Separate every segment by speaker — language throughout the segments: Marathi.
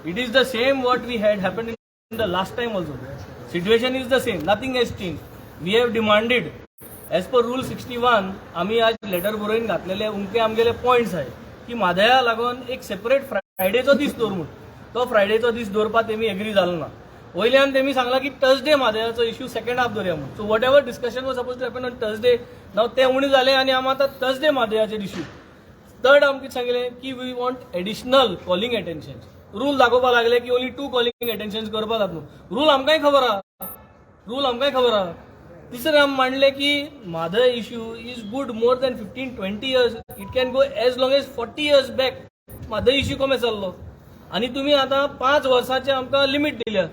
Speaker 1: It is the same what we had happened in the last time also. Situation is the same. Nothing has changed. We have demanded as per Rule 61. आम्ही आज लेटर बरोवन घातलेले उमके आमगेले पॉइंट्स आहे की म्हादया लागून एक सेपरेट फ्रायडेचो दीस दवरूं. तो फ्रायडेचो दीस दवरपाक तेमी एग्री जालो ना. वयल्यान तेमी सांगला की थर्सडे म्हादयाचो इश्यू सेकंड हाफ दवरया म्हणून. So whatever discussion was suppose to happen on Thursday नाव ते उणी जाले आनी आमी आतां थर्सडे म्हादयाचेर इश्यू. थर्ड आमकां सांगलें की we want additional calling attention. Rule दाखोवपाक लागले की ओनली 2 कॉलिंग अटेन्शन करपाक जाता न्हू. रूल आमकांय खबर आहा. रूल आमकांय खबर आहा. तिसरें आमी मांडलें की Mhadei issue is good more than 15-20 years. It can go as long as 40 years back. Mhadei issue कमी चल्लो आनी तुमी आतां 5 वर्सांचे आमकां लिमीट दिल्या.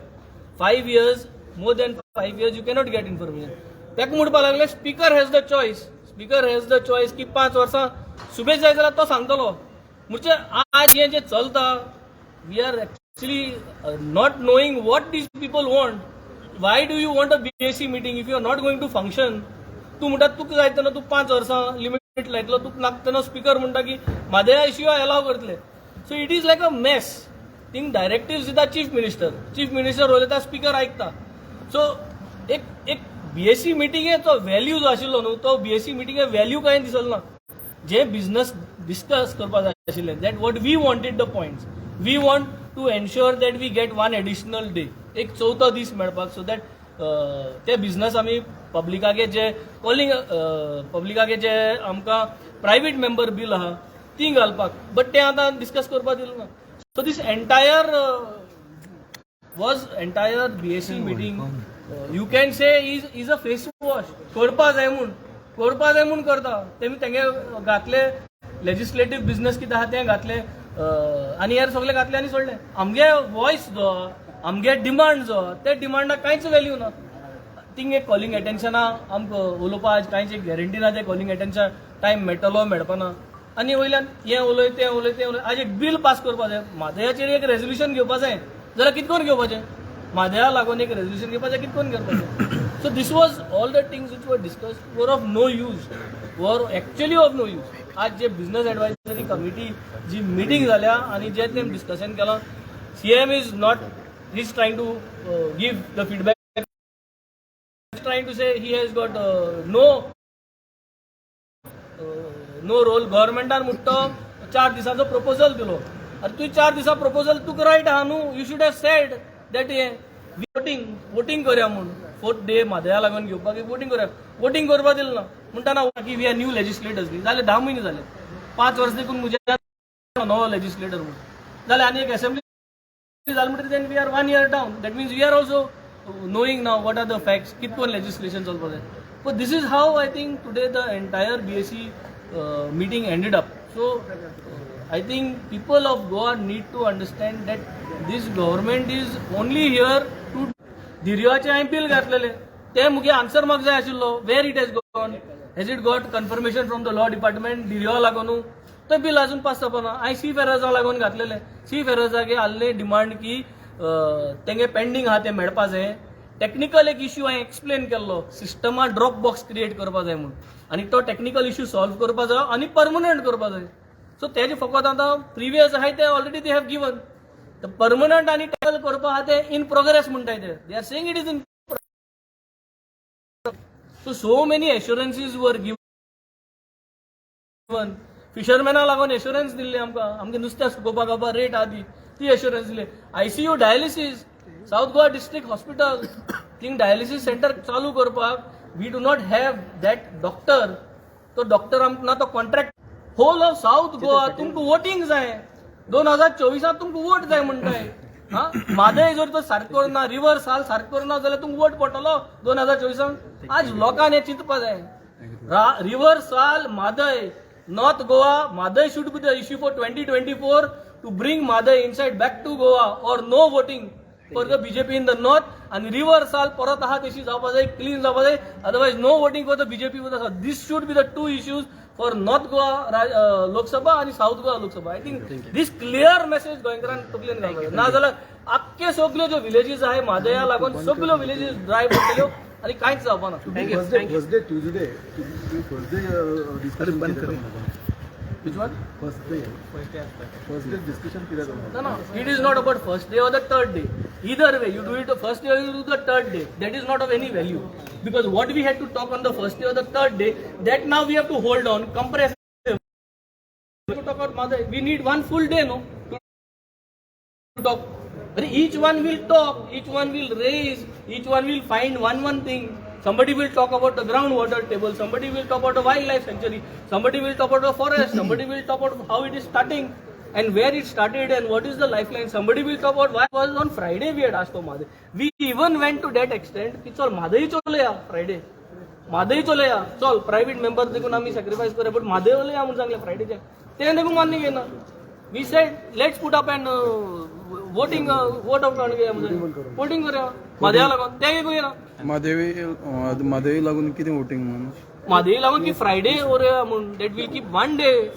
Speaker 1: 5 years, more than 5 years you cannot get information. ताका म्हणपाक लागले speaker has the choice. Speaker has the choice की 5 वर्सां सुबेज जाय जाल्यार तो सांगतलो. म्हणजे आज हें जें चलता we are actually not knowing what these people want. Why do you want a BSc meeting if you are not going to function. तूं म्हणटा तुका जाय तेन्ना तूं 5 वर्सां लिमीट लायतलो. तुका नाका तेन्ना स्पीकर म्हणटा की म्हादया इश्यू एलाव करतले. So it is like a mess. Thing directives दिता चीफ मिनिस्टर उलयता स्पीकर आयकता. सो एक BSc मिटिंगेचो व्हॅल्यू जो आशिल्लो न्हू तो BSc मिटिंगे व्हॅल्यू कांय दिसलो ना. जे बिझनस डिस्कस करपाक जाय आशिल्लें that what we wanted the points. We want to ensure that we get 1 additional day. एक चवथो दीस मेळपाक सो दॅट ते बिझनस आमी पब्लिकागे जे कॉलिंग पब्लिकागे जे आमकां प्रायवेट मेंबर बील आहा ती घालपाक. बट ते आतां डिस्कस करपाक दिलें ना. So this entire BSc meeting you can say is a face wash. करपा जाय म्हूण करता. तेमी तेंगे घातले लेजिस्लेटिव्ह बिझनेस कितें आहा तें घातले आनी हेर सगळे घातले आनी सोडले. आमगे वॉयस जो आमगे डिमांड जो ते डिमांडाक कांयच व्हॅल्यू ना. थिंग एक कॉलिंग अटेन्शना आमकां उलोवपाक कांयच एक गॅरंटी ना. ते कॉलिंग अटेन्शन टायम मेळटलो मेळपाना. आनी वयल्यान हें उलय तें उलय आज एक बील पास करपा जाय. म्हादयाचेर एक रेजोल्युशन घेवपा जाय जाल्यार कितें करून घेवपाचें. म्हादया लागून एक रेजोल्युशन घेवपाचें कितें करून करपाचें. So this was all the things which were discussed were of no use. Were actually of no use. आज जे बिझनेस एडवायझरी कमिटी जी मिटींग जाल्या आनी जे तें डिस्कशन केलां CM is not he is trying to give the feedback. Trying to say he has got no role. गव्हर्मेंटान म्हणटा 4 दिसाचो प्रपोजल दिलो. अरे तुवें 4 दिसा प्रपोजल तुका रायट आहा न्हू. You should have sed that voting करया म्हणून 4th डे म्हादया लागून घेवपाक वोटींग करया. वोटींग करपाक दिलें ना. म्हणटा ना की वी आर न्यू लेजिस्लेटर्स. जाले 10 म्हयने जाले. 5 वर्सां देखून म्हज्या नवो लेजिस्लेटर म्हणून जाले. आनी एक असेंब्ली जालें म्हणटकीर then we are 1 year down. That means we are also knowing now what are the facts. कितें करून लेजिस्लेशन चलपाक जाय. But this is how I think today the entire BSc meeting ended up. So I think people of Goa need to understand that this government is only here to Diryaचे हांवें बिल घातलेले ते मुगे आन्सर म्हाका जाय आशिल्लो. Where it has gone. Has it got confirmation from the law department. दिर्या लागून तो बिल अजून पास जावना. हांवें सी फेराजा लागून घातलेले. सी फेराजागे आहले डिमांड की तेंगे पेंडींग आहा ते मेळपा जाय. टेक्निकल एक इश्यू हांवें एक्सप्लेन केल्लो. सिस्टमा ड्रॉप बॉक्स क्रिएट करपा जाय म्हणून आनी तो टेक्निकल इश्यू सॉल्व करपा जाय आनी परमनंट करपा जाय. सो तेजे फकत आतां प्रिवियस आहाय ते already they have given. The permanent आनी टेक्निकल करपा आहा ते इन प्रोग्रेस म्हणटाय ते. They are saying it is in. So many assurances were given. फिशरमॅना लागून एश्युरन्स दिल्ले आमकां. आमगे नुस्तें सुकोवपाक बाबा रेट आहा ती एश्युरन्स दिले. ICU dialysis South Goa district hospital thing dialysis centre चालू करपाक we do not have that doctor. तो डॉक्टर आमकां ना तो contract. Whole of South Goa तुमकां वोटींग जाय. 2024 तुमकां वोट जाय म्हणटाय. म्हादय जर तो सारको करना रिवर साल सारको करना जाल्यार तुमकां वोट पडटलो 2024. आज लोकांनी हें चिंतपा जाय. River Sal Mhadei north Goa. Mhadei should be the issue for 2024 to bring Mhadei inside back to Goa or no voting for the BJP in the north. आणि रिवर साल परत आहा तशी जावपा जाय. क्लीन जावपा जाय. Otherwise no voting for the BJP. This should be the 2 issues for north Goa Lok Sabha आणि south Goa Lok Sabha. I think this clear message गोंयकारांक तकलेन घालपाक ना जाल्यार आख्खे सगल्यो ज्यो विलेजीस आहाय म्हादया लागून सगल्यो विलेजीस ड्राय पडटल्यो आनी कांयच जावपाना.
Speaker 2: Thursday, Tuesday,
Speaker 1: Which one?
Speaker 2: First day discussion किधर होगा?
Speaker 1: No. It is not about first day or the third day. Either way, you do it the first day or you do the third day. That is not of any value. Because what we had to talk on the first day or the third day, that now we have to hold on, compress. To talk about mother, we need one full day, no? To talk. But each one will talk, each one will raise, each one will find one thing. Somebody will talk about the groundwater table, somebody will talk about the wildlife sanctuary, somebody will talk about the forest, somebody will talk about how it is starting and where it started and what is the lifeline. Somebody will talk about why was on Friday we had asked for Madhe. We even went to that extent कि चल Madhe ही चले या Friday. Madhe ही चले या चल private member देखो ना मी sacrifice करे but Madhe वाले या मुझे सांगले Friday चे. ते देखो मानने के ना. We said let's put up an voting vote out करने मुझे voting करें Madhe लगा ते कोई ना.
Speaker 2: महादेवी लागून किती वोटिंग म्हणून
Speaker 1: Madhe लागून की Friday और that will keep one day.